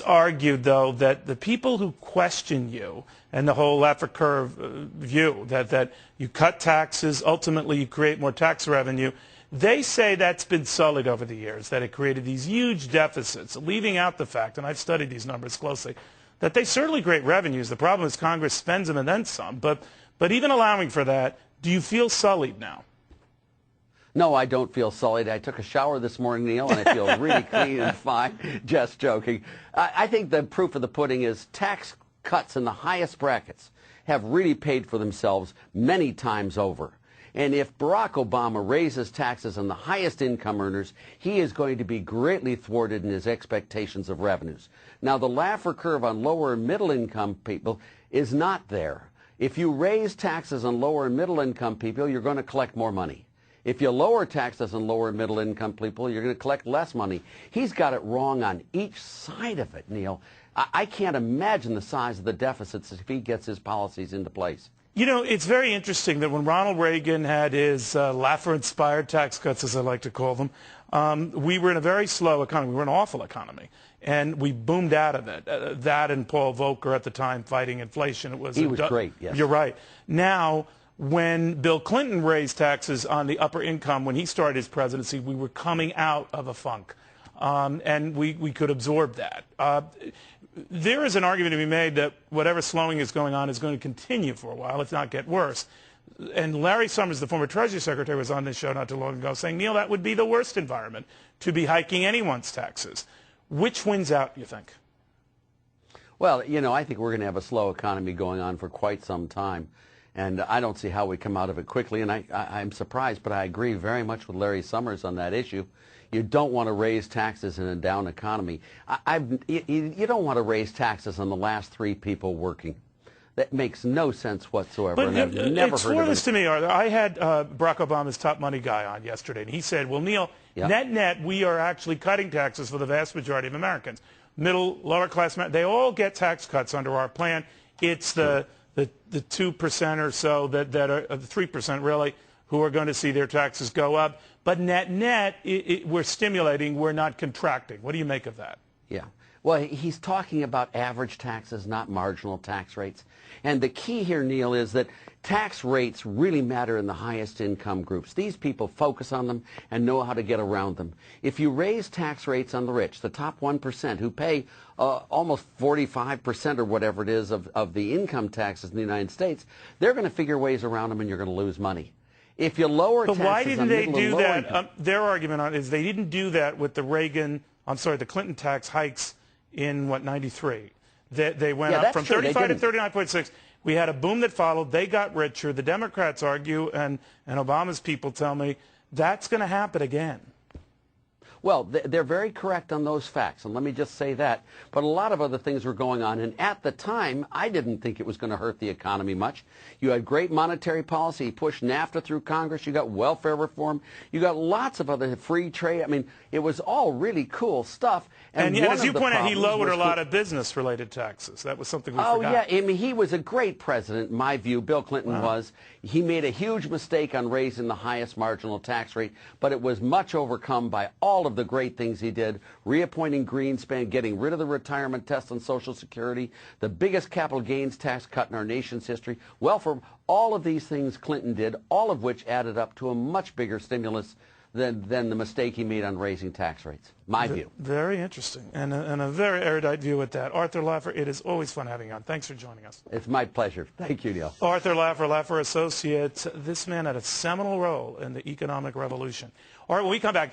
argued, though, that the people who question you and the whole Laffer curve view, that you cut taxes, ultimately you create more tax revenue, they say that's been sullied over the years, that it created these huge deficits, leaving out the fact, and I've studied these numbers closely, that they certainly create revenues. The problem is Congress spends them and then some. But even allowing for that, do you feel sullied now? No, I don't feel sullied. I took a shower this morning, Neil, and I feel really clean and fine. Just joking. I think the proof of the pudding is tax cuts in the highest brackets have really paid for themselves many times over. And if Barack Obama raises taxes on the highest income earners, he is going to be greatly thwarted in his expectations of revenues. Now, the Laffer curve on lower and middle income people is not there. If you raise taxes on lower and middle income people, you're going to collect more money. If you lower taxes on lower and middle income people, you're going to collect less money. He's got it wrong on each side of it, Neil. I can't imagine the size of the deficits if he gets his policies into place. You know, it's very interesting that when Ronald Reagan had his Laffer-inspired tax cuts, as I like to call them, we were in a very slow economy. We were an awful economy. And we boomed out of it. That and Paul Volcker at the time fighting inflation. He was great, yes. You're right. Now, when Bill Clinton raised taxes on the upper income, when he started his presidency, we were coming out of a funk. And we could absorb that. There is an argument to be made that whatever slowing is going on is going to continue for a while, if not get worse. And Larry Summers, the former Treasury Secretary, was on this show not too long ago saying, Neil, that would be the worst environment to be hiking anyone's taxes. Which wins out, you think? Well, you know, I think we're going to have a slow economy going on for quite some time. And I don't see how we come out of it quickly. And I'm surprised, but I agree very much with Larry Summers on that issue. You don't want to raise taxes in a down economy. You don't want to raise taxes on the last three people working. That makes no sense whatsoever. But and I've never heard of this to me, Arthur. I had Barack Obama's top money guy on yesterday, and he said, well, Neil, net, we are actually cutting taxes for the vast majority of Americans. Middle, lower class, they all get tax cuts under our plan. It's the 2% or so that are 3% really, who are going to see their taxes go up. But net, we're stimulating, we're not contracting. What do you make of that? Yeah. Well, he's talking about average taxes, not marginal tax rates. And the key here, Neil, is that tax rates really matter in the highest income groups. These people focus on them and know how to get around them. If you raise tax rates on the rich, the top 1% who pay almost 45% or whatever it is of the income taxes in the United States, they're going to figure ways around them and you're going to lose money. If you lower taxes on why didn't they do that? Income, their argument on is they didn't do that with the the Clinton tax hikes in, what, 93. They went up from 35 to 39.6. We had a boom that followed. They got richer. The Democrats argue, and Obama's people tell me, that's going to happen again. Well, they're very correct on those facts, and let me just say that. But a lot of other things were going on, and at the time, I didn't think it was going to hurt the economy much. You had great monetary policy. You pushed NAFTA through Congress. You got welfare reform. You got lots of other free trade. I mean, it was all really cool stuff. And yet, as you point out, he lowered a lot of business-related taxes. That was something we forgot. Oh, yeah. I mean, he was a great president, in my view. Bill Clinton was. He made a huge mistake on raising the highest marginal tax rate, but it was much overcome by all of the great things he did, reappointing Greenspan, getting rid of the retirement test on Social Security, the biggest capital gains tax cut in our nation's history. Well, for all of these things Clinton did, all of which added up to a much bigger stimulus than the mistake he made on raising tax rates. My view. Very interesting, and a very erudite view at that. Arthur Laffer, it is always fun having you on. Thanks for joining us. It's my pleasure. Thank you, Neil. Arthur Laffer, Laffer Associates. This man had a seminal role in the economic revolution. All right, when we come back,